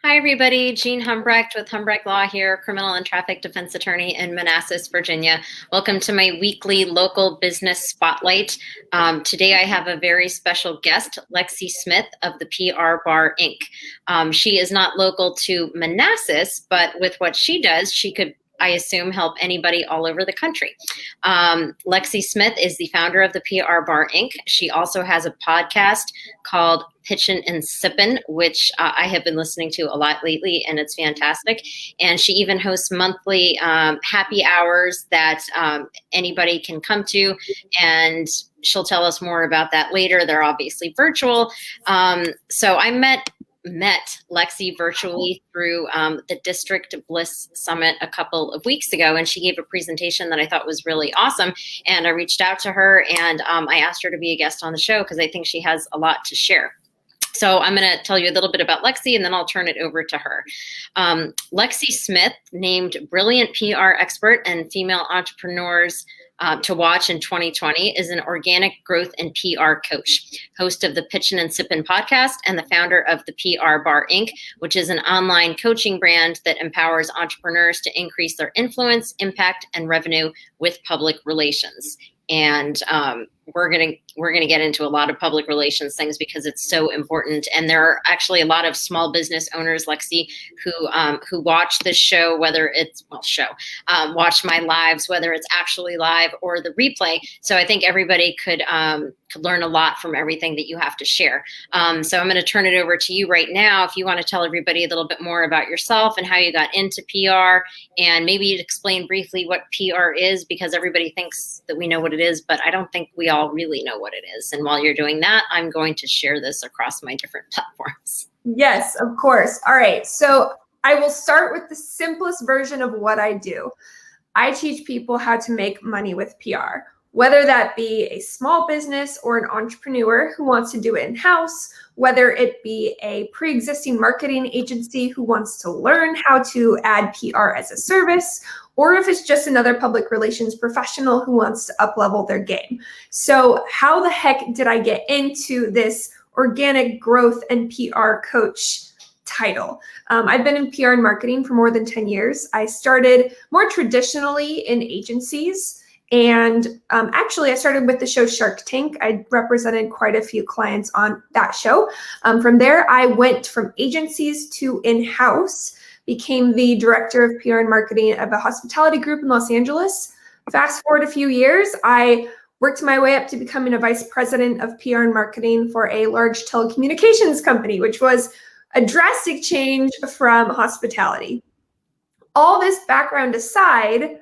Hi, everybody. Jean Humbrecht with Humbrecht Law here, criminal and traffic defense attorney in Manassas, Virginia. Welcome to my weekly local business spotlight. Today I have a very special guest, Lexie Smith of the THEPRBAR Inc. She is not local to Manassas, but with what she does, she could, I assume, help anybody all over the country. Lexie Smith is the founder of the THEPRBAR Inc. She also has a podcast called Pitchin and Sippin, which I have been listening to a lot lately, and it's fantastic. And she even hosts monthly happy hours that anybody can come to, and she'll tell us more about that later. They're obviously virtual. So I met Lexie virtually through the District Bliss Summit a couple of weeks ago, and she gave a presentation that I thought was really awesome. And I reached out to her, and I asked her to be a guest on the show because I think she has a lot to share. So I'm going to tell you a little bit about Lexie, and then I'll turn it over to her. Lexie Smith, named Brilliant PR Expert and Female Entrepreneurs to Watch in 2020, is an organic growth and PR coach, host of the Pitchin and Sippin Podcast, and the founder of the THEPRBAR Inc., which is an online coaching brand that empowers entrepreneurs to increase their influence, impact, and revenue with public relations. And we're gonna get into a lot of public relations things because it's so important. And there are actually a lot of small business owners, Lexie, who watch this show, whether it's watch my lives, whether it's actually live or the replay. So I think everybody could learn a lot from everything that you have to share. So I'm going to turn it over to you right now. If you want to tell everybody a little bit more about yourself and how you got into PR, and maybe you'd explain briefly what PR is, because everybody thinks that we know what it is, but I don't think we all really know what it is. And while you're doing that, I'm going to share this across my different platforms. Yes, of course. All right. So I will start with the simplest version of what I do. I teach people how to make money with PR, whether that be a small business or an entrepreneur who wants to do it in-house, whether it be a pre-existing marketing agency who wants to learn how to add PR as a service, or if it's just another public relations professional who wants to up-level their game. So how the heck did I get into this organic growth and PR coach title? I've been in PR and marketing for more than 10 years. I started more traditionally in agencies. And actually, I started with the show Shark Tank. I represented quite a few clients on that show. From there, I went from agencies to in-house, became the director of PR and marketing of a hospitality group in Los Angeles. Fast forward a few years, I worked my way up to becoming a vice president of PR and marketing for a large telecommunications company, which was a drastic change from hospitality. All this background aside,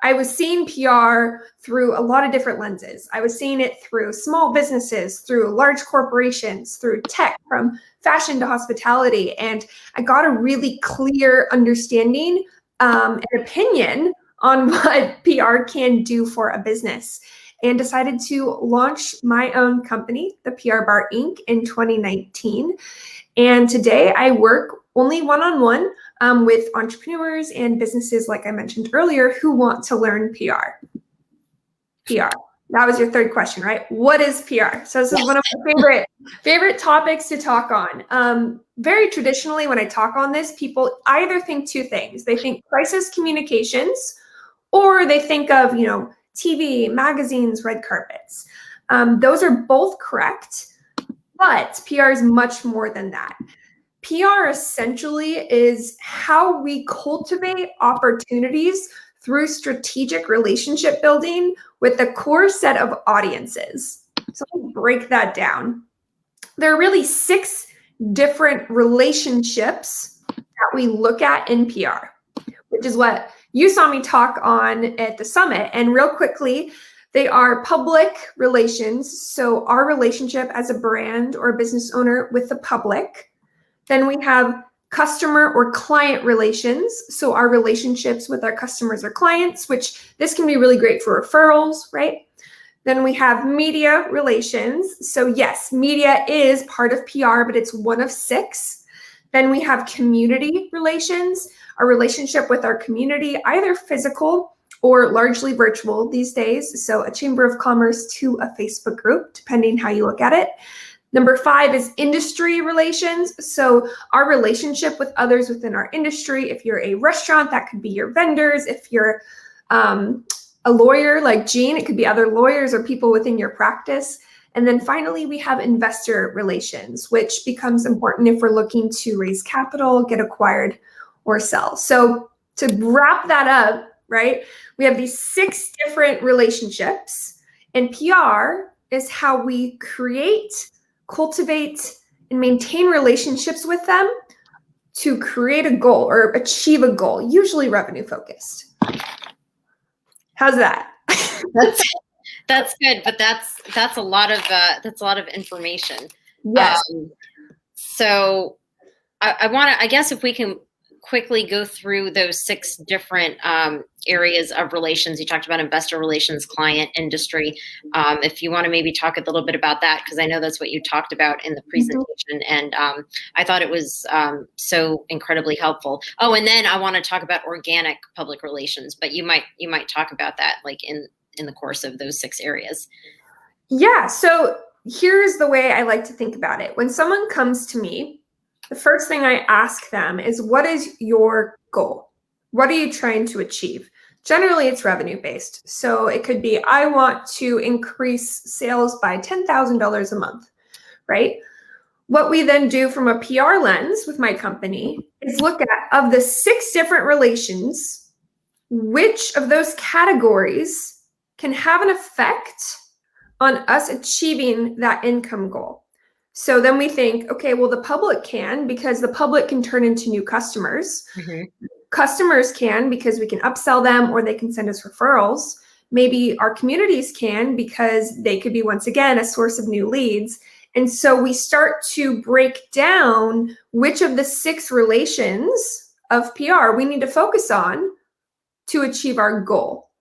I was seeing PR through a lot of different lenses. I was seeing it through small businesses, through large corporations, through tech, from fashion to hospitality. And I got a really clear understanding and opinion on what PR can do for a business, and decided to launch my own company, the THEPRBAR Inc., in 2019. And today I work only one-on-one with entrepreneurs and businesses, like I mentioned earlier, who want to learn PR. PR. That was your third question, right? What is PR? So this is one of my favorite topics to talk on. Very traditionally, when I talk on this, people either think two things. They think crisis communications, or they think of, TV, magazines, red carpets. Those are both correct, but PR is much more than that. PR essentially is how we cultivate opportunities through strategic relationship building with a core set of audiences. So let me break that down. There are really 6 different relationships that we look at in PR, which is what you saw me talk on at the summit. And real quickly, they are public relations. So our relationship as a brand or a business owner with the public. Then we have customer or client relations. So our relationships with our customers or clients, which this can be really great for referrals, right? Then we have media relations. So yes, media is part of PR, but it's one of 6. Then we have community relations, a relationship with our community, either physical or largely virtual these days. So a chamber of commerce to a Facebook group, depending how you look at it. Number 5 is industry relations. So our relationship with others within our industry. If you're a restaurant, that could be your vendors. If you're a lawyer like Jean, it could be other lawyers or people within your practice. And then finally, we have investor relations, which becomes important if we're looking to raise capital, get acquired, or sell. So to wrap that up, right, we have these 6 different relationships, and PR is how we create, cultivate, and maintain relationships with them to create a goal or achieve a goal, usually revenue focused. How's that? That's good, but that's a lot of information. Yes. So I guess if we can quickly go through those 6 different areas of relations. You talked about investor relations, client, industry. If you want to maybe talk a little bit about that, because I know that's what you talked about in the presentation, and I thought it was so incredibly helpful. Oh, and then I want to talk about organic public relations, but you might talk about that like in the course of those 6 areas. Yeah. So here's the way I like to think about it. When someone comes to me, the first thing I ask them is, what is your goal? What are you trying to achieve? Generally, it's revenue based. So it could be, I want to increase sales by $10,000 a month, right? What we then do from a PR lens with my company is look at, of the 6 different relations, which of those categories can have an effect on us achieving that income goal. So then we think, okay, well, the public can, because the public can turn into new customers. Mm-hmm. Customers can, because we can upsell them or they can send us referrals. Maybe our communities can, because they could be, once again, a source of new leads. And so we start to break down which of the 6 relations of PR we need to focus on to achieve our goal.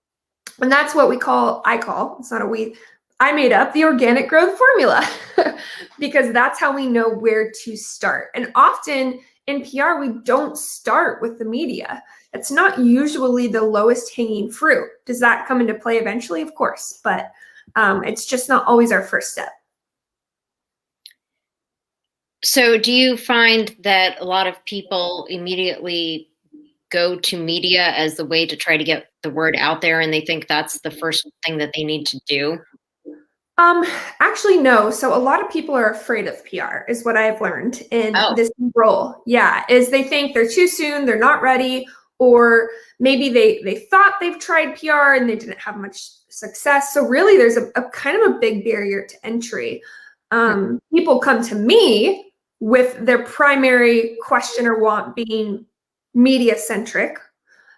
And that's what it's not a we, I made up the organic growth formula because that's how we know where to start. And often in PR, we don't start with the media. It's not usually the lowest hanging fruit. Does that come into play eventually? Of course, but it's just not always our first step. So do you find that a lot of people immediately go to media as the way to try to get the word out there, and they think that's the first thing that they need to do? Actually, no. So a lot of people are afraid of PR is what I've learned in this role. Yeah, is they think they're too soon, they're not ready, or maybe they thought they've tried PR and they didn't have much success. So really there's a kind of a big barrier to entry. People come to me with their primary question or want being media centric.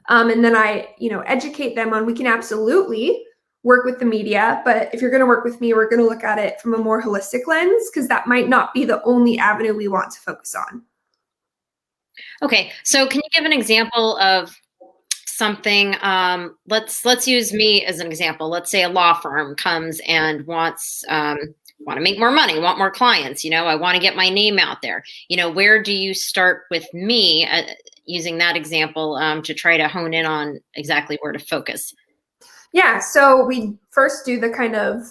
And then I, educate them on, we can absolutely work with the media, but if you're going to work with me, we're going to look at it from a more holistic lens, because that might not be the only avenue we want to focus on. Okay, so can you give an example of something? Let's use me as an example. Let's say a law firm comes and want to make more money, want more clients. I want to get my name out there. Where do you start with me using that example to try to hone in on exactly where to focus? Yeah, so we first do the kind of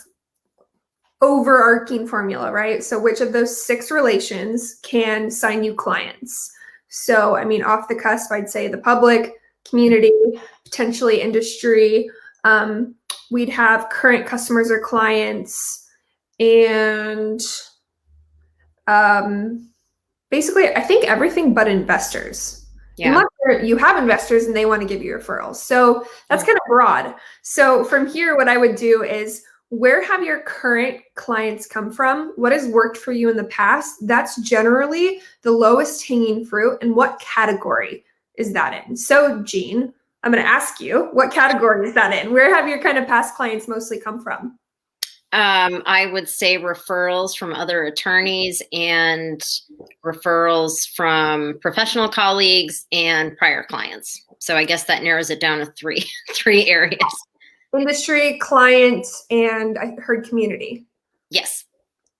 overarching formula, right? So which of those 6 relations can sign you clients? So, off the cusp, I'd say the public, community, potentially industry. We'd have current customers or clients, and basically, I think everything but investors. Yeah. Unless you have investors and they want to give you referrals. So that's kind of broad. So from here, what I would do is, where have your current clients come from? What has worked for you in the past? That's generally the lowest hanging fruit. And what category is that in? So Jean, I'm going to ask you, what category is that in? Where have your kind of past clients mostly come from? I would say referrals from other attorneys and referrals from professional colleagues and prior clients. So I guess that narrows it down to three areas. Industry, client, and I heard community. Yes.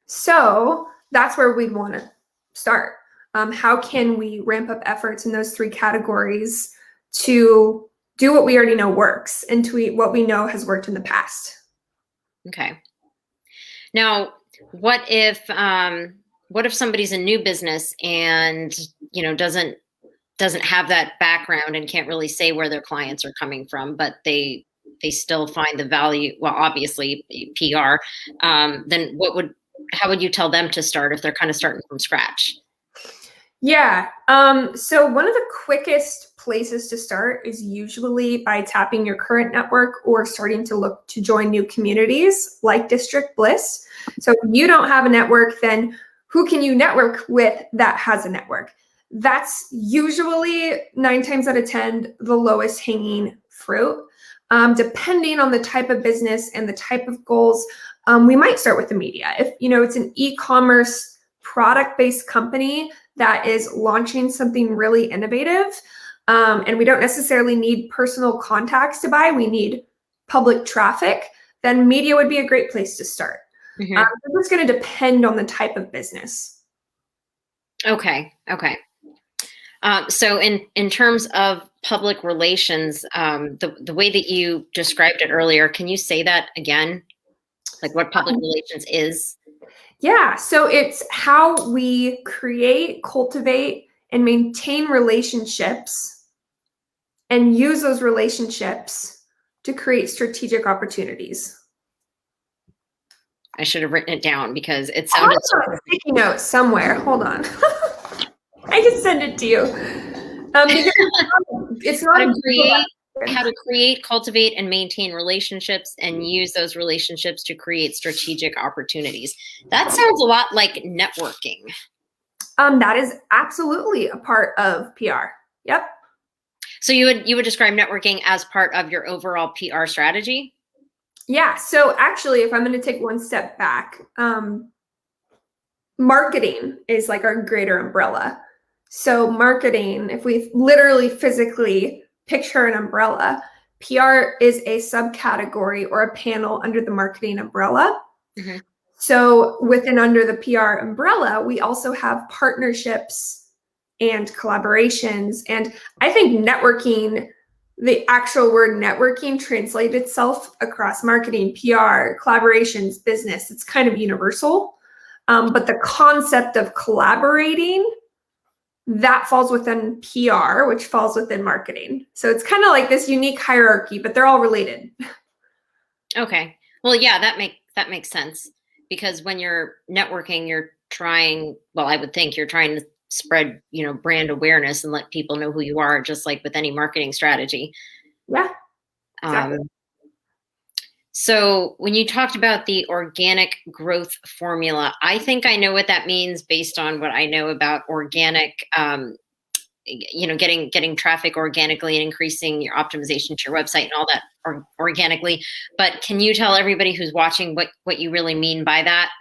So that's where we'd want to start. How can we ramp up efforts in those 3 categories to do what we already know works and to what we know has worked in the past? Okay. Now, what if somebody's a new business and, doesn't have that background and can't really say where their clients are coming from, but they still find the value, well, obviously PR, then how would you tell them to start if they're kind of starting from scratch? Yeah. So one of the quickest places to start is usually by tapping your current network or starting to look to join new communities like District Bliss. So if you don't have a network, then who can you network with that has a network? That's usually 9 times out of 10, the lowest hanging fruit. Depending on the type of business and the type of goals, we might start with the media. If it's an e-commerce product-based company that is launching something really innovative, and we don't necessarily need personal contacts to buy, we need public traffic, then media would be a great place to start. Mm-hmm. It's going to depend on the type of business. Okay. So in terms of public relations, the way that you described it earlier, can you say that again? Like what public relations is? Yeah, so it's how we create, cultivate, and maintain relationships and use those relationships to create strategic opportunities. I should have written it down because it sounded a sticky note somewhere. Hold on. I can send it to you. Because it's not how to create, cultivate, and maintain relationships and use those relationships to create strategic opportunities. That sounds a lot like networking. That is absolutely a part of PR. Yep. So you would describe networking as part of your overall PR strategy? Yeah. So actually, if I'm going to take one step back, marketing is like our greater umbrella. So marketing, if we literally physically picture an umbrella, PR is a subcategory or a panel under the marketing umbrella. Mm-hmm. So within under the PR umbrella, we also have partnerships and collaborations. And I think networking, the actual word networking translates itself across marketing, PR, collaborations, business. It's kind of universal. But the concept of collaborating, that falls within PR, which falls within marketing. So it's kind of like this unique hierarchy, but they're all related. Okay. Well, yeah, that makes sense, because when you're networking, you're trying, well, I would think you're trying to spread, brand awareness and let people know who you are, just like with any marketing strategy. Yeah. Exactly. So when you talked about the organic growth formula, I think I know what that means based on what I know about organic, getting traffic organically and increasing your optimization to your website and all that organically. But can you tell everybody who's watching what you really mean by that?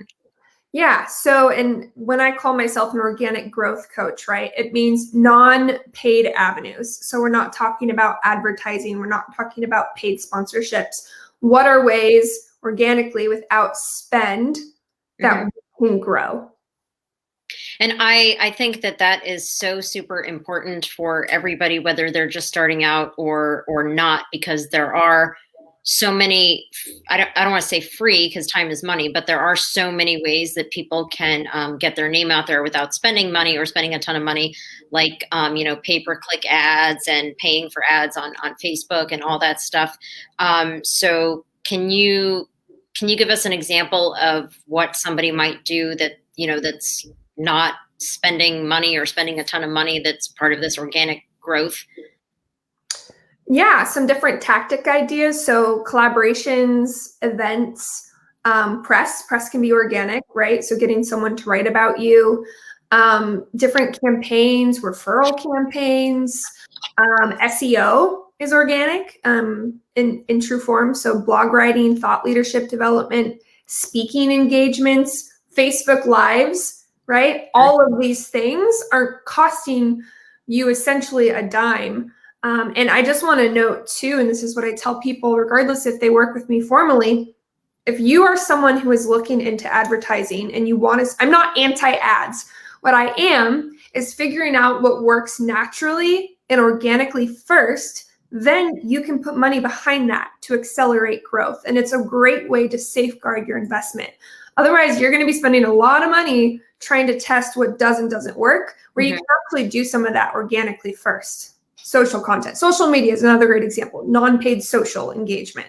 Yeah. So, and when I call myself an organic growth coach, right, it means non-paid avenues. So we're not talking about advertising. We're not talking about paid sponsorships. What are ways organically without spend that we can grow? And I think that is so super important for everybody, whether they're just starting out or not, because there are so many, I don't want to say free because time is money, but there are so many ways that people can get their name out there without spending money or spending a ton of money, like, pay-per-click ads and paying for ads on Facebook and all that stuff. So can you give us an example of what somebody might do that, that's not spending money or spending a ton of money, that's part of this organic growth? Yeah, some different tactic ideas. So collaborations, events, press can be organic, right? So getting someone to write about you, different campaigns, referral campaigns, SEO is organic in true form. So blog writing, thought leadership development, speaking engagements, Facebook Lives, right? All of these things are costing you essentially a dime. And I just want to note too, and this is what I tell people, regardless if they work with me formally, if you are someone who is looking into advertising and you want to, I'm not anti-ads. What I am is figuring out what works naturally and organically first, then you can put money behind that to accelerate growth. And it's a great way to safeguard your investment. Otherwise, you're going to be spending a lot of money trying to test what does and doesn't work, where you can actually do some of that organically first. Social content. Social media is another great example. Non-paid social engagement.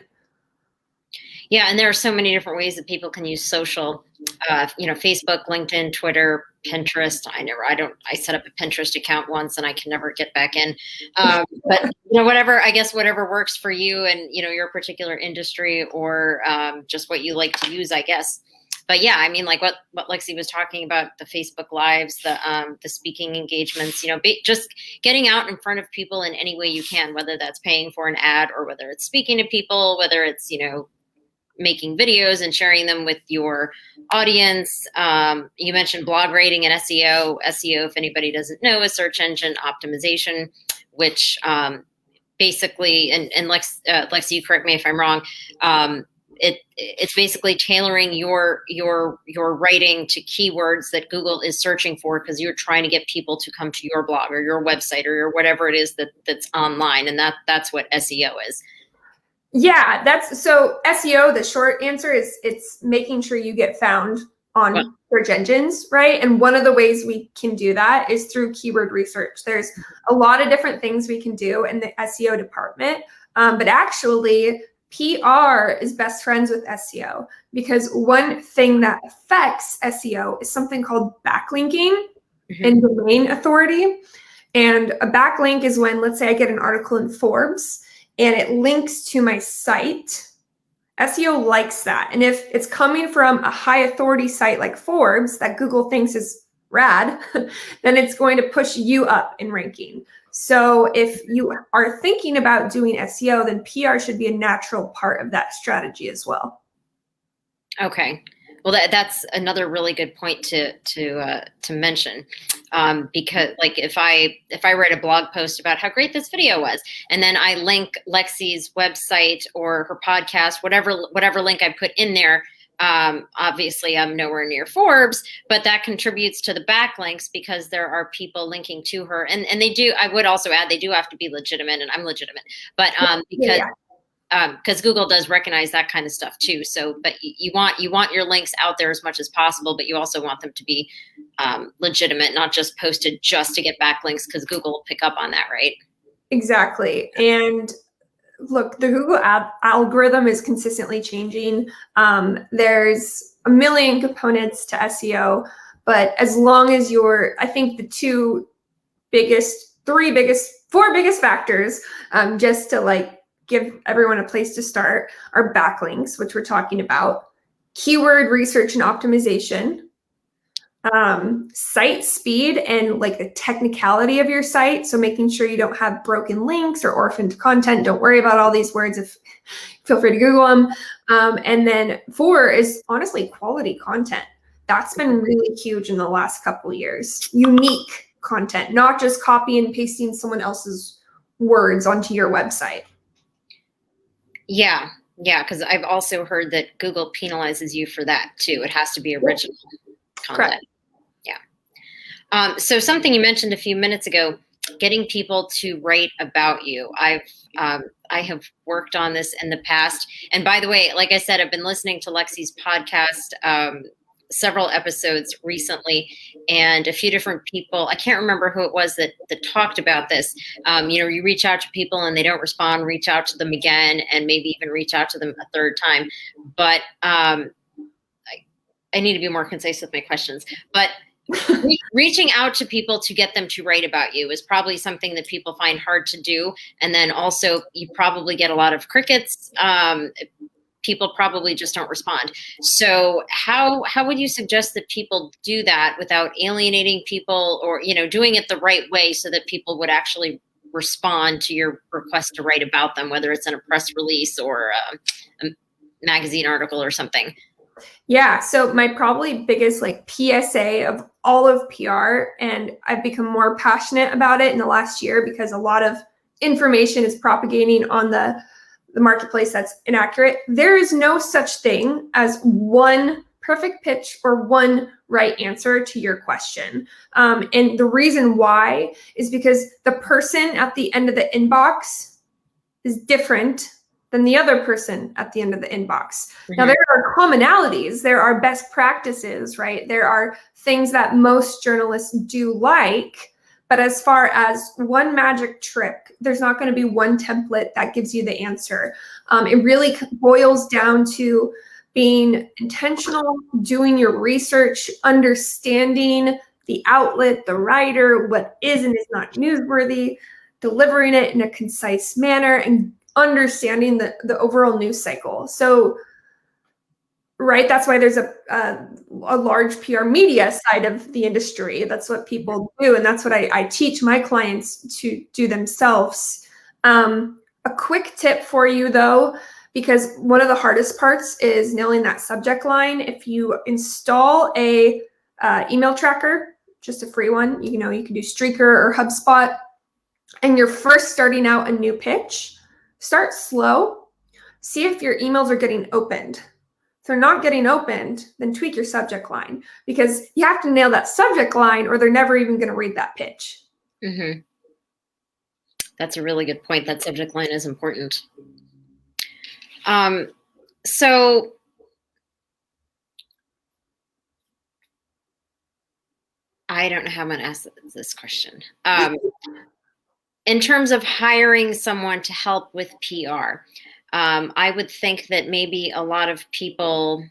Yeah, and there are so many different ways that people can use social. Facebook, LinkedIn, Twitter, Pinterest. I set up a Pinterest account once and I can never get back in. But whatever works for you and your particular industry or just what you like to use, I guess. But yeah, I mean, like what Lexi was talking about, the Facebook Lives, the speaking engagements, just getting out in front of people in any way you can, whether that's paying for an ad or whether it's speaking to people, whether it's, making videos and sharing them with your audience. You mentioned blog rating and SEO. SEO, if anybody doesn't know, is search engine optimization, which basically, and Lexi, you correct me if I'm wrong, it's basically tailoring your writing to keywords that Google is searching for because you're trying to get people to come to your blog or your website or whatever it is that's online, and that's what SEO is. Yeah, so SEO, the short answer is it's making sure you get found on search engines, right? And one of the ways we can do that is through keyword research. There's a lot of different things we can do in the SEO department, but actually PR is best friends with SEO because one thing that affects SEO is something called backlinking and domain authority. And a backlink is when, let's say I get an article in Forbes and it links to my site. SEO likes that. And if it's coming from a high authority site like Forbes that Google thinks is rad, then it's going to push you up in ranking. So if you are thinking about doing SEO, then PR should be a natural part of that strategy as well. Okay. Well, that's another really good point to mention, because like if I write a blog post about how great this video was, and then I link Lexi's website or her podcast, whatever link I put in there, obviously I'm nowhere near Forbes, but that contributes to the backlinks because there are people linking to her, and they do. I would also add they do have to be legitimate, and I'm legitimate, but because Google does recognize that kind of stuff too. So, but you want your links out there as much as possible, but you also want them to be legitimate, not just posted just to get backlinks because Google will pick up on that, right? Exactly. And look, the Google algorithm is consistently changing. There's a million components to SEO, but as long as I think the four biggest factors, just to give everyone a place to start, are backlinks, which we're talking about, keyword research and optimization, site speed and the technicality of your site. So making sure you don't have broken links or orphaned content. Don't worry about all these words. Feel free to Google them. And then 4 is honestly quality content. That's been really huge in the last couple of years. Unique content, not just copy and pasting someone else's words onto your website. Yeah, because I've also heard that Google penalizes you for that too. It has to be original content. Correct. Yeah. So something you mentioned a few minutes ago, getting people to write about you. I have worked on this in the past. And by the way, like I said, I've been listening to Lexi's podcast, several episodes recently, and a few different people, I can't remember who it was that talked about this. You reach out to people and they don't respond, reach out to them again, and maybe even reach out to them a third time. But I need to be more concise with my questions. But reaching out to people to get them to write about you is probably something that people find hard to do. And then also you probably get a lot of crickets. People probably just don't respond. So how would you suggest that people do that without alienating people, or doing it the right way so that people would actually respond to your request to write about them, whether it's in a press release or a magazine article or something? Yeah, so my probably biggest PSA of all of PR, and I've become more passionate about it in the last year because a lot of information is propagating on the marketplace that's inaccurate. There is no such thing as one perfect pitch or one right answer to your question. And the reason why is because the person at the end of the inbox is different than the other person at the end of the inbox. Mhm. Now, there are commonalities, there are best practices, right? There are things that most journalists do like, but as far as one magic trick, there's not going to be one template that gives you the answer. It really boils down to being intentional, doing your research, understanding the outlet, the writer, what is and is not newsworthy, delivering it in a concise manner, and understanding the overall news cycle. So, right, that's why there's a large PR media side of the industry. That's what people do, and that's what I teach my clients to do themselves. A quick tip for you, though, because one of the hardest parts is nailing that subject line. If you install a email tracker, just a free one, you can do Streaker or HubSpot, and you're first starting out a new pitch, start slow. See if your emails are getting opened. If they're not getting opened, then tweak your subject line, because you have to nail that subject line or they're never even going to read that pitch. Mm-hmm. That's a really good point. That subject line is important. So I don't know how I'm going to ask this question. In terms of hiring someone to help with PR, I would think that maybe a lot of people,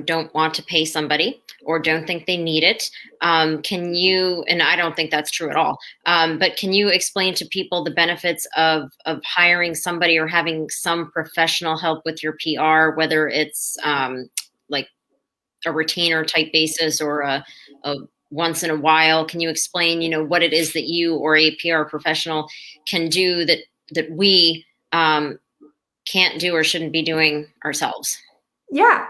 don't want to pay somebody or don't think they need it. Can you, and I don't think that's true at all, but can you explain to people the benefits of hiring somebody or having some professional help with your PR, whether it's like a retainer type basis or a once in a while? Can you explain, what it is that you or a PR professional can do that we can't do or shouldn't be doing ourselves? Yeah.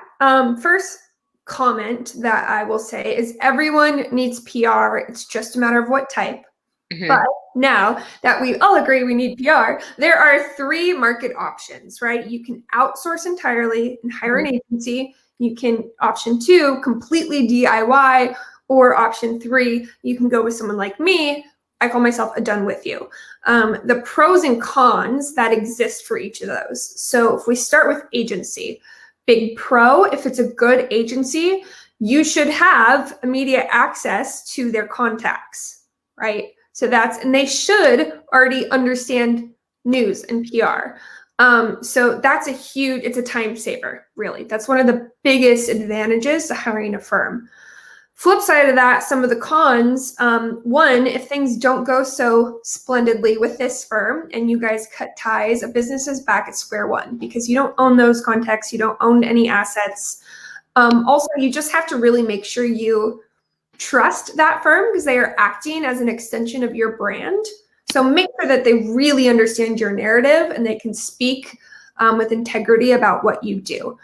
First comment that I will say is everyone needs PR. It's just a matter of what type. Mm-hmm. But now that we all agree we need PR, there are 3 market options, right? You can outsource entirely and hire an agency. You can option 2, completely DIY, or option 3, you can go with someone like me. I call myself a done with you. The pros and cons that exist for each of those. So if we start with agency, big pro, if it's a good agency, you should have immediate access to their contacts, right? So and they should already understand news and PR. So that's it's a time saver, really. That's one of the biggest advantages to hiring a firm. Flip side of that, some of the cons, one, if things don't go so splendidly with this firm and you guys cut ties, a business is back at square one because you don't own those contacts, you don't own any assets. Also, you just have to really make sure you trust that firm because they are acting as an extension of your brand. So make sure that they really understand your narrative and they can speak with integrity about what you do.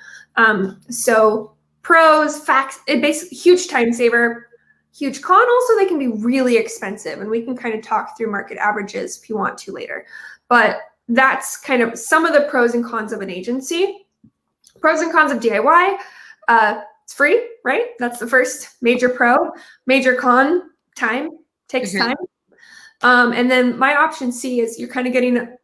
So pros, facts, it basically huge time saver, huge con. Also, they can be really expensive, and we can kind of talk through market averages if you want to later. But that's kind of some of the pros and cons of an agency. Pros and cons of DIY. It's free, right? That's the first major pro. Major con, time, takes time. And then my option C is you're kind of getting a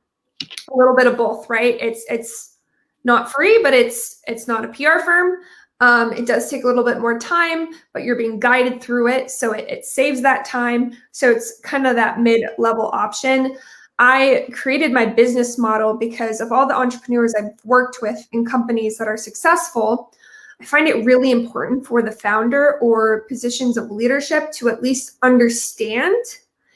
little bit of both, right? It's not free, but it's not a PR firm. It does take a little bit more time, but you're being guided through it. So it saves that time. So it's kind of that mid-level option. I created my business model because of all the entrepreneurs I've worked with in companies that are successful. I find it really important for the founder or positions of leadership to at least understand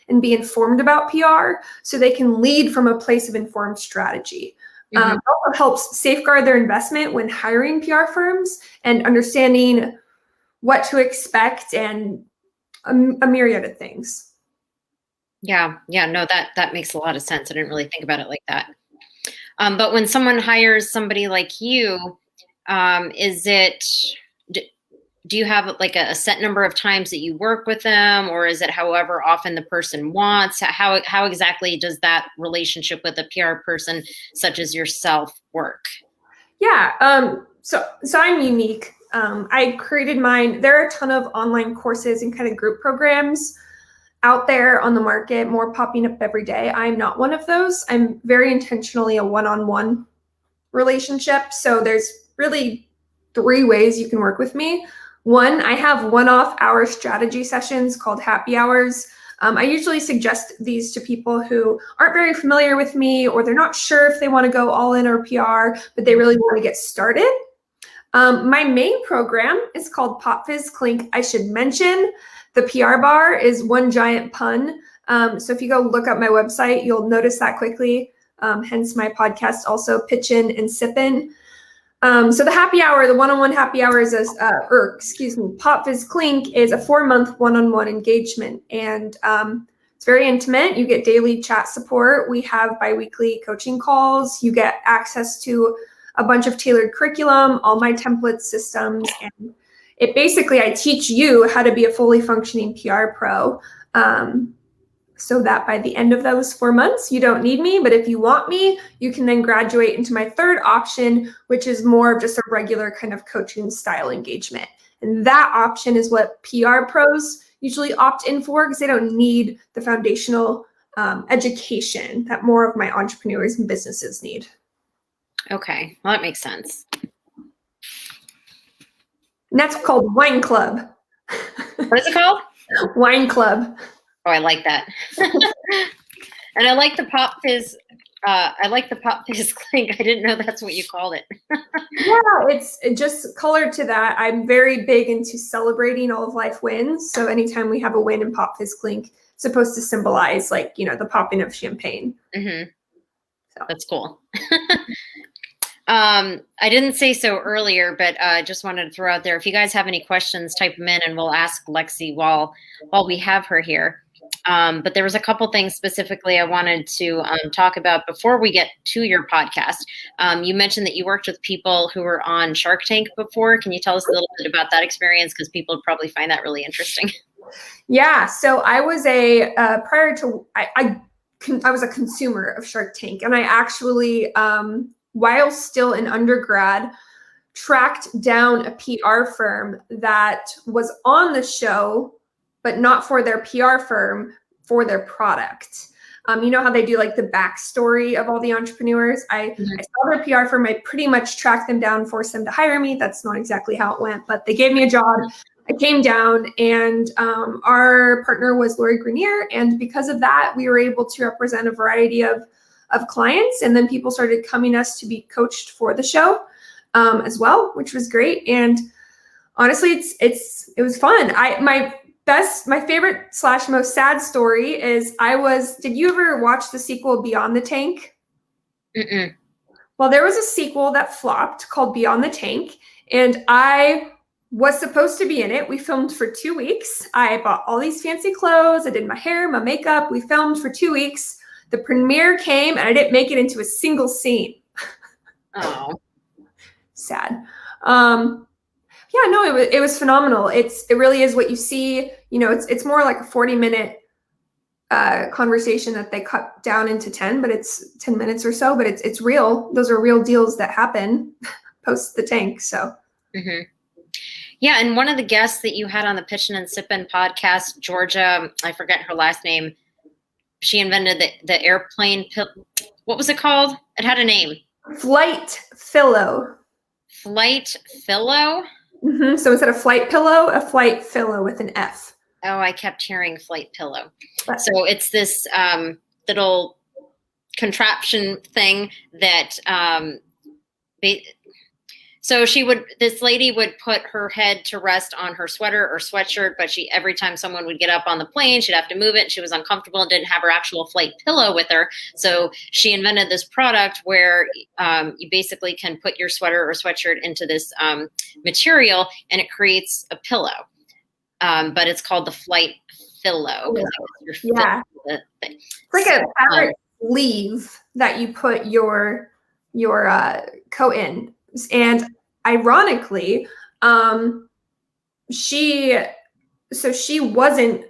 and be informed about PR so they can lead from a place of informed strategy. It also helps safeguard their investment when hiring PR firms and understanding what to expect and a myriad of things. Yeah, no, that makes a lot of sense. I didn't really think about it like that. But when someone hires somebody like you, do you have like a set number of times that you work with them, or is it however often the person wants? How exactly does that relationship with a PR person such as yourself work? Yeah, so I'm unique. I created mine. There are a ton of online courses and kind of group programs out there on the market, more popping up every day. I'm not one of those. I'm very intentionally a one-on-one relationship. So there's really 3 ways you can work with me. One, I have one-off hour strategy sessions called happy hours. I usually suggest these to people who aren't very familiar with me, or they're not sure if they want to go all in or PR, but they really want to get started. My main program is called Pop Fizz Clink. I should mention the PR bar is one giant pun. So if you go look up my website, you'll notice that quickly. Hence my podcast, also Pitchin and Sippin. So the happy hour, the one-on-one happy hour is Pop Fizz Clink is a 4-month one-on-one engagement. And it's very intimate. You get daily chat support. We have biweekly coaching calls. You get access to a bunch of tailored curriculum, all my templates, systems, and it basically, I teach you how to be a fully functioning PR pro, so that by the end of those 4 months, you don't need me. But if you want me, you can then graduate into my third option, which is more of just a regular kind of coaching style engagement. And that option is what PR pros usually opt in for, because they don't need the foundational education that more of my entrepreneurs and businesses need. Okay, well, that makes sense. And that's called Wine Club. What is it called? Wine Club. Oh, I like that. And I like the Pop Fizz. I like the Pop Fizz Clink. I didn't know that's what you called it. Yeah, it's just colored to that. I'm very big into celebrating all of life wins. So anytime we have a win in Pop Fizz Clink, it's supposed to symbolize, like, the popping of champagne. Mm-hmm. So. That's cool. I didn't say so earlier, but just wanted to throw out there, if you guys have any questions, type them in and we'll ask Lexi while we have her here. But there was a couple things specifically I wanted to talk about before we get to your podcast. You mentioned that you worked with people who were on Shark Tank before. Can you tell us a little bit about that experience? Because people would probably find that really interesting. Yeah, so I was I was a consumer of Shark Tank, and I actually, while still in undergrad, tracked down a PR firm that was on the show, but not for their PR firm, for their product. You know how they do like the backstory of all the entrepreneurs? I saw their PR firm. I pretty much tracked them down, forced them to hire me. That's not exactly how it went, but they gave me a job. I came down, and our partner was Lori Grenier. And because of that, we were able to represent a variety of clients. And then people started coming us to be coached for the show as well, which was great. And honestly, it was fun. My favorite / most sad story is did you ever watch the sequel Beyond the Tank? Mm-mm. Well, there was a sequel that flopped called Beyond the Tank, and I was supposed to be in it. We filmed for 2 weeks. I bought all these fancy clothes. I did my hair, my makeup. We filmed for 2 weeks. The premiere came, and I didn't make it into a single scene. Oh, sad. Yeah, no, it was phenomenal. It really is what you see. It's more like a 40-minute conversation that they cut down into 10, but it's 10 minutes or so. But it's real. Those are real deals that happen post the tank. So. Mm-hmm. Yeah, and one of the guests that you had on the Pitchin and Sippin podcast, Georgia, I forget her last name. She invented the airplane pill. What was it called? It had a name. Flight Pillow. Flight Pillow? Mm-hmm. So instead of flight pillow, a flight pillow with an F. Oh, I kept hearing flight pillow. So it's this little contraption thing that so this lady would put her head to rest on her sweater or sweatshirt, but every time someone would get up on the plane, she'd have to move it. And she was uncomfortable and didn't have her actual flight pillow with her. So she invented this product where you basically can put your sweater or sweatshirt into this material and it creates a pillow. But it's called the flight pillow. Yeah. It's like a fabric sleeve that you put your coat in. And ironically, she wasn't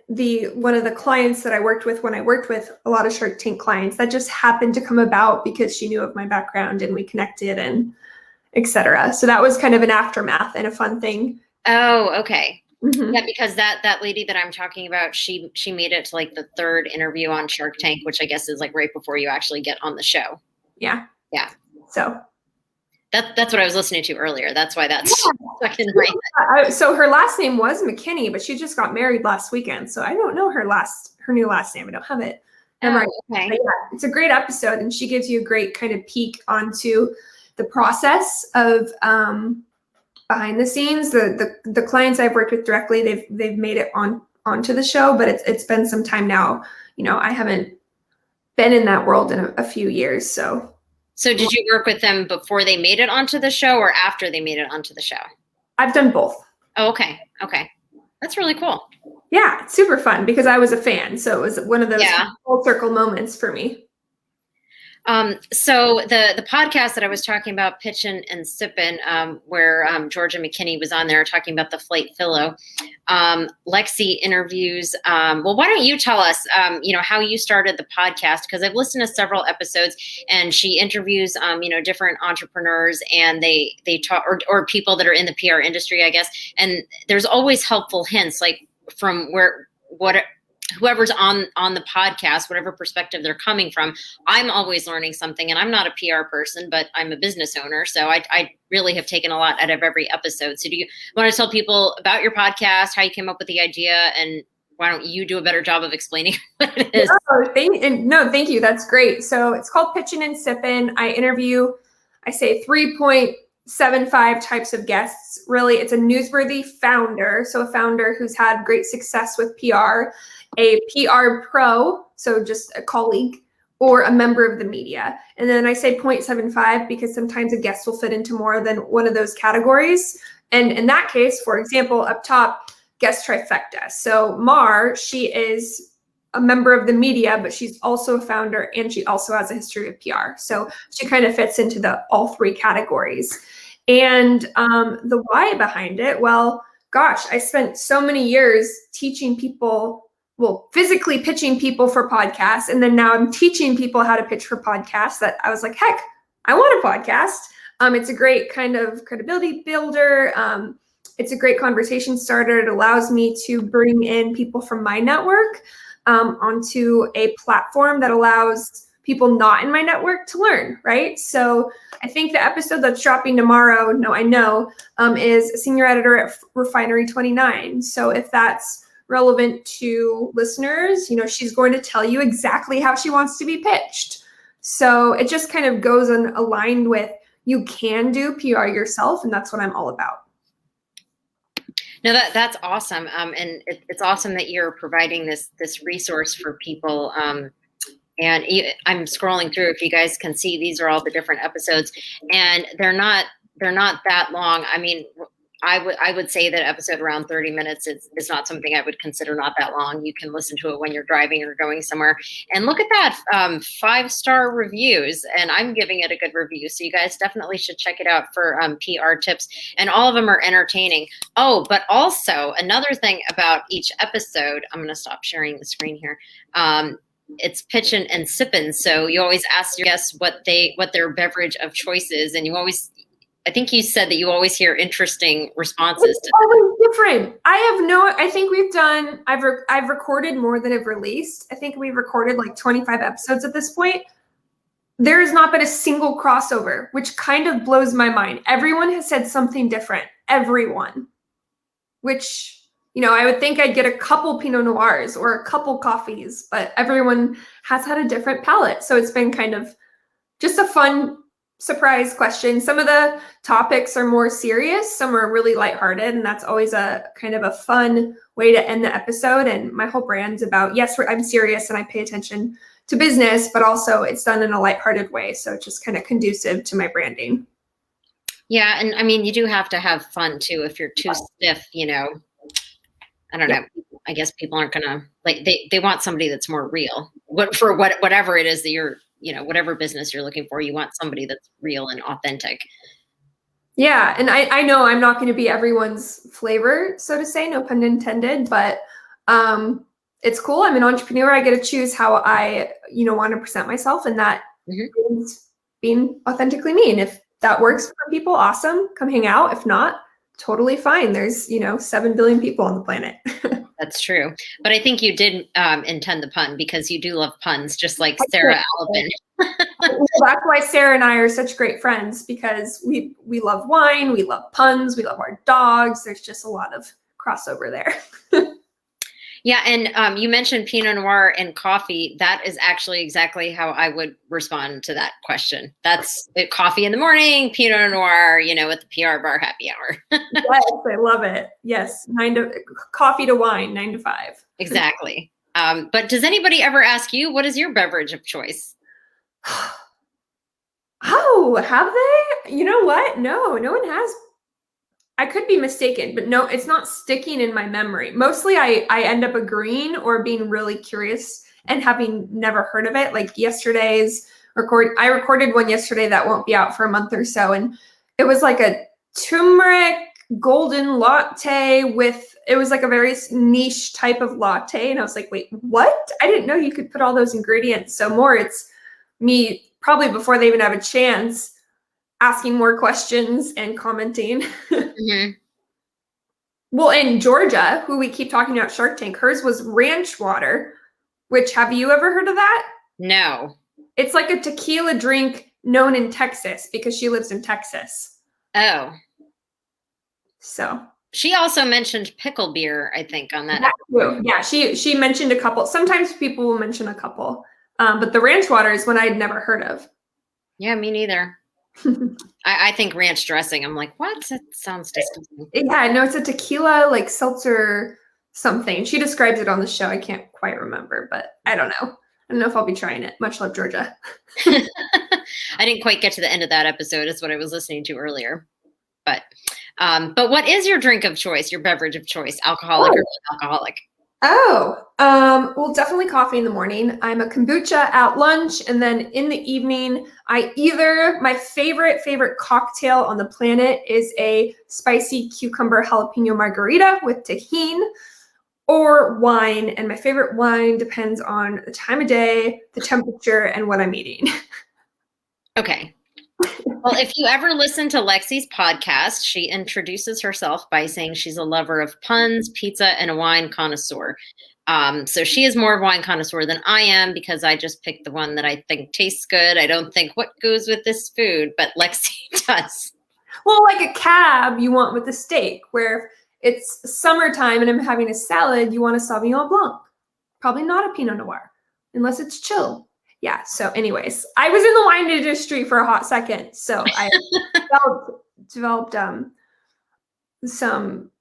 one of the clients that I worked with when I worked with a lot of Shark Tank clients. That just happened to come about because she knew of my background and we connected and et cetera. So that was kind of an aftermath and a fun thing. Oh, okay. Mhm. Yeah, because that lady that I'm talking about, she made it to like the third interview on Shark Tank, which I guess is like right before you actually get on the show. Yeah. Yeah. So That's what I was listening to earlier. That's why that's stuck in my head. so her last name was McKinney, but she just got married last weekend. So I don't know her new last name. I don't have it. Oh, okay. But yeah, it's a great episode, and she gives you a great kind of peek onto the process of behind the scenes. The clients I've worked with directly, they've made it onto the show, but it's been some time now. I haven't been in that world in a few years. So did you work with them before they made it onto the show or after they made it onto the show? I've done both. Oh, okay. That's really cool. Yeah, it's super fun because I was a fan. So it was one of those full circle moments for me. So the podcast that I was talking about, Pitchin and Sippin, where Georgia McKinney was on there talking about the flight philo. Lexi interviews. Well, why don't you tell us, how you started the podcast? Because I've listened to several episodes, and she interviews, different entrepreneurs, and they talk or people that are in the PR industry, I guess. And there's always helpful hints, like from whoever's on the podcast, whatever perspective they're coming from. I'm always learning something, and I'm not a PR person, but I'm a business owner. So I really have taken a lot out of every episode. So do you want to tell people about your podcast, how you came up with the idea, and why don't you do a better job of explaining what it is? Thank you. That's great. So it's called Pitchin and Sippin. I interview, I say 3.75 types of guests. Really, it's a newsworthy founder. So a founder who's had great success with PR, a PR pro, so just a colleague, or a member of the media. And then I say 0.75 because sometimes a guest will fit into more than one of those categories. And in that case, for example, up top, guest trifecta. So Mar, she is a member of the media, but she's also a founder, and she also has a history of PR. So she kind of fits into all three categories. And the why behind it, well, gosh, I spent so many years teaching people, physically pitching people for podcasts. And then now I'm teaching people how to pitch for podcasts that I was like, heck, I want a podcast. It's a great kind of credibility builder. It's a great conversation starter. It allows me to bring in people from my network onto a platform that allows people not in my network to learn, right? So I think the episode that's dropping tomorrow, is Senior Editor at Refinery 29. So if that's relevant to listeners, she's going to tell you exactly how she wants to be pitched. So it just kind of goes aligned with you can do PR yourself, and that's what I'm all about. No, that's awesome. And it's awesome that you're providing this resource for people. And I'm scrolling through. If you guys can see, these are all the different episodes, and they're not that long. I mean, I would say that episode around 30 minutes is not something I would consider not that long. You can listen to it when you're driving or going somewhere. And look at that, 5-star reviews, and I'm giving it a good review. So you guys definitely should check it out for PR tips, and all of them are entertaining. Oh, but also another thing about each episode, I'm going to stop sharing the screen here. It's Pitchin and Sippin. So you always ask your guests what their beverage of choice is, and I think you said that you always hear interesting responses. It's always different. I think I've recorded more than I've released. I think we've recorded like 25 episodes at this point. There has not been a single crossover, which kind of blows my mind. Everyone has said something different. Everyone. Which, I would think I'd get a couple Pinot Noirs or a couple coffees, but everyone has had a different palate. So it's been kind of just a fun surprise question. Some of the topics are more serious, some are really lighthearted, and that's always a kind of a fun way to end the episode. And my whole brand's about, yes, I'm serious and I pay attention to business, but also it's done in a lighthearted way. So it's just kind of conducive to my branding. Yeah. And I mean, you do have to have fun too. If you're too stiff, I don't know. I guess people aren't gonna they want somebody that's more real. Whatever it is that you're, whatever business you're looking for, you want somebody that's real and authentic. Yeah. And I know I'm not going to be everyone's flavor, so to say, no pun intended, but it's cool. I'm an entrepreneur. I get to choose how I, want to present myself, and that is being authentically me. And if that works for people, awesome. Come hang out. If not, totally fine. There's, 7 billion people on the planet. That's true. But I think you did intend the pun because you do love puns, just like Sarah Alvin. Well, that's why Sarah and I are such great friends, because we love wine, we love puns, we love our dogs. There's just a lot of crossover there. Yeah, and you mentioned Pinot Noir and coffee. That is actually exactly how I would respond to that question. That's it, coffee in the morning, Pinot Noir, at the PR bar happy hour. Yes, I love it. Yes, coffee to wine, 9 to 5. Exactly. But does anybody ever ask you, what is your beverage of choice? Oh, have they? You know what? No one has. I could be mistaken, but no, it's not sticking in my memory. Mostly I end up agreeing or being really curious and having never heard of it. Like I recorded one yesterday that won't be out for a month or so. And it was like a turmeric golden latte it was like a very niche type of latte. And I was like, wait, what? I didn't know you could put all those ingredients. So more, it's me probably before they even have a chance asking more questions and commenting. Mm-hmm. Well, in Georgia, who we keep talking about Shark Tank, hers was ranch water, which, have you ever heard of that? No. It's like a tequila drink known in Texas because she lives in Texas. Oh. So. She also mentioned pickle beer, I think, on that. Yeah, she mentioned a couple. Sometimes people will mention a couple. But the ranch water is one I'd never heard of. Yeah, me neither. I think ranch dressing. I'm like, what? That sounds disgusting. Yeah, no, it's a tequila, like seltzer something. She describes it on the show. I can't quite remember, but I don't know. I don't know if I'll be trying it. Much love, Georgia. I didn't quite get to the end of that episode. It's what I was listening to earlier. But what is your drink of choice, your beverage of choice, alcoholic or non-alcoholic? Well, definitely coffee in the morning. I'm a kombucha at lunch, and then in the evening, my favorite cocktail on the planet is a spicy cucumber jalapeno margarita with tajin, or wine. And my favorite wine depends on the time of day, the temperature, and what I'm eating. Okay. Well, if you ever listen to Lexi's podcast, she introduces herself by saying she's a lover of puns, pizza, and a wine connoisseur. So she is more of a wine connoisseur than I am because I just picked the one that I think tastes good. I don't think what goes with this food, but Lexi does. Well, like a cab you want with a steak, where it's summertime and I'm having a salad, you want a Sauvignon Blanc. Probably not a Pinot Noir, unless it's chill. Yeah. So anyways, I was in the wine industry for a hot second. So I developed some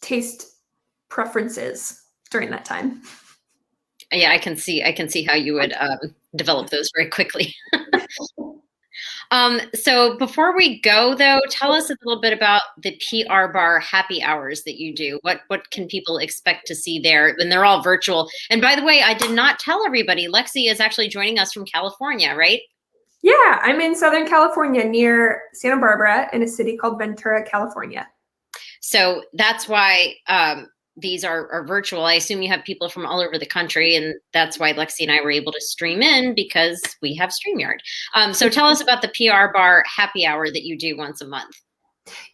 taste preferences during that time. Yeah, I can see how you would develop those very quickly. So before we go, though, tell us a little bit about the PR bar happy hours that you do. What can people expect to see there? And they're all virtual. And by the way, I did not tell everybody, Lexi is actually joining us from California, right? Yeah, I'm in Southern California near Santa Barbara in a city called Ventura, California. So that's why these are virtual. I assume you have people from all over the country, and that's why Lexi and I were able to stream in because we have StreamYard. So tell us about the PR bar happy hour that you do once a month.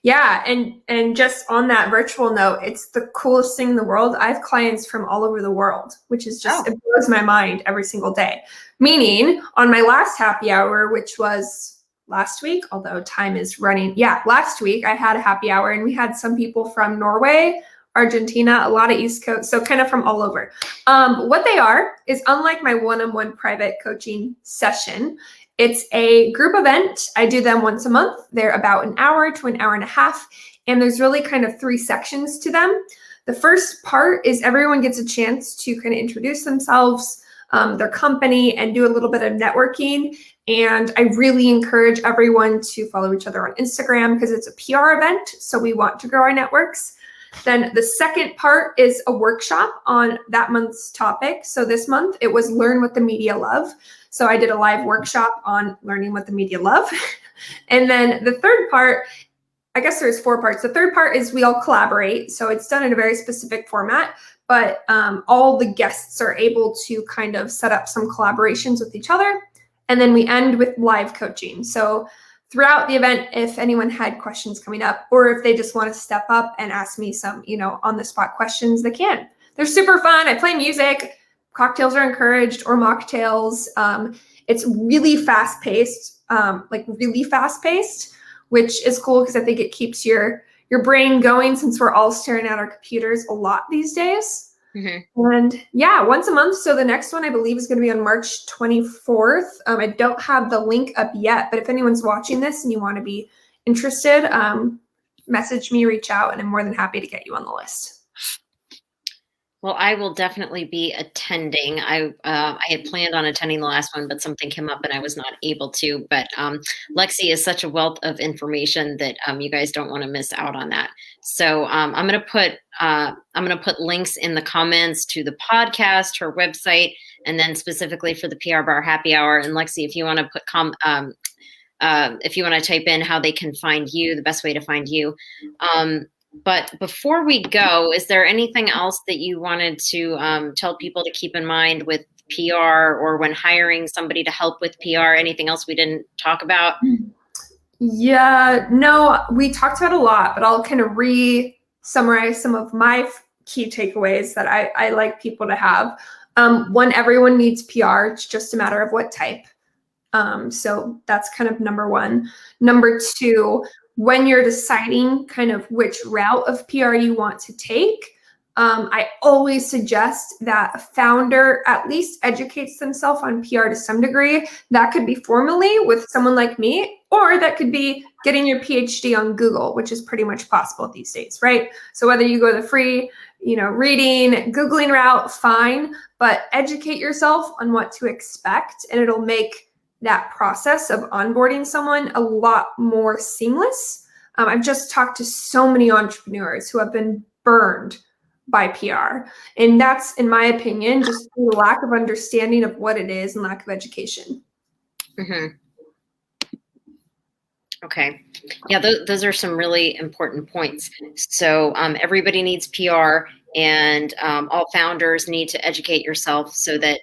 Yeah, and just on that virtual note, it's the coolest thing in the world. I have clients from all over the world, which is just, It blows my mind every single day. Meaning, on my last happy hour, which was last week, although time is running. Yeah, last week I had a happy hour, and we had some people from Norway, Argentina, a lot of East Coast, so kind of from all over. What they are is, unlike my one-on-one private coaching session, it's a group event. I do them once a month. They're about an hour to an hour and a half, and there's really kind of 3 sections to them. The first part is everyone gets a chance to kind of introduce themselves, their company, and do a little bit of networking. And I really encourage everyone to follow each other on Instagram because it's a PR event, so we want to grow our networks. Then the second part is a workshop on that month's topic. So this month it was Learn What the Media Love. So I did a live workshop on learning what the media love. And then the third part, I guess there's 4 parts. The third part is we all collaborate. So it's done in a very specific format, but all the guests are able to kind of set up some collaborations with each other. And then we end with live coaching. So throughout the event if anyone had questions coming up, or if they just want to step up and ask me some, on the spot questions, they can. They're super fun. I play music. Cocktails are encouraged, or mocktails. It's really fast-paced, which is cool because I think it keeps your brain going, since we're all staring at our computers a lot these days. And yeah, once a month. So the next one I believe is going to be on March 24th. I don't have the link up yet, but if anyone's watching this and you want to be interested, message me, reach out, and I'm more than happy to get you on the list. Well, I will definitely be attending. I had planned on attending the last one, but something came up and I was not able to. But Lexi is such a wealth of information that you guys don't want to miss out on that. So I'm going to put links in the comments to the podcast, her website, and then specifically for the PR Bar Happy Hour. And Lexi, if you want to put if you want to type in how they can find you, the best way to find you. But before we go, is there anything else that you wanted to tell people to keep in mind with PR, or when hiring somebody to help with PR? Anything else we didn't talk about? Yeah, no, we talked about a lot, but I'll kind of re-summarize some of my key takeaways that I like people to have. One, everyone needs PR. It's just a matter of what type. So that's kind of number one. Number two, when you're deciding kind of which route of PR you want to take, I always suggest that a founder at least educates themselves on PR to some degree. That could be formally with someone like me, or that could be getting your PhD on Google, which is pretty much possible these days, right? So whether you go the free, reading, Googling route, fine, but educate yourself on what to expect, and it'll make that process of onboarding someone a lot more seamless. I've just talked to so many entrepreneurs who have been burned by PR. And that's, in my opinion, just the lack of understanding of what it is and lack of education. Okay. Yeah, those are some really important points. So everybody needs PR, and all founders need to educate yourself so that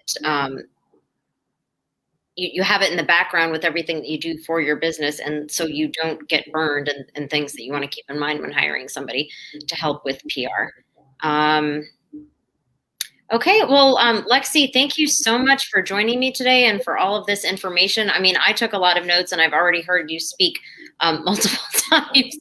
you have it in the background with everything that you do for your business, and so you don't get burned, and things that you want to keep in mind when hiring somebody to help with PR. Okay, well, Lexi, thank you so much for joining me today and for all of this information. I mean, I took a lot of notes, and I've already heard you speak multiple times.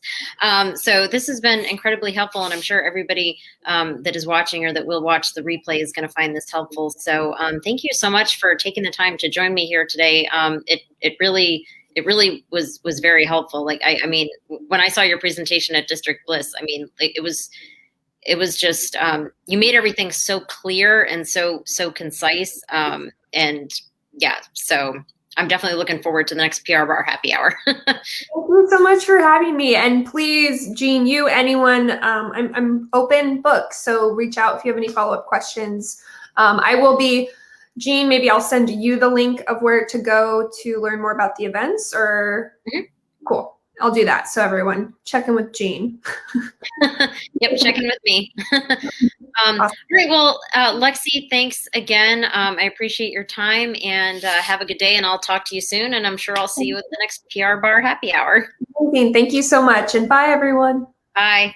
So this has been incredibly helpful, and I'm sure everybody that is watching or that will watch the replay is going to find this helpful. So thank you so much for taking the time to join me here today. It really was very helpful. Like, I mean, when I saw your presentation at District Bliss, I mean, like, it was just, you made everything so clear and so concise. And yeah, so I'm definitely looking forward to the next PR Bar Happy Hour. Thank you so much for having me. And please, Jean, anyone, I'm open book. So reach out if you have any follow-up questions. I will be, Jean, maybe I'll send you the link of where to go to learn more about the events, or Cool. I'll do that. So everyone, check in with Jean. Yep, check in with me. Awesome. All right, well, Lexi, thanks again. I appreciate your time, and have a good day, and I'll talk to you soon, and I'm sure I'll see you at the next PR Bar Happy Hour. Thank you so much, and bye, everyone. Bye.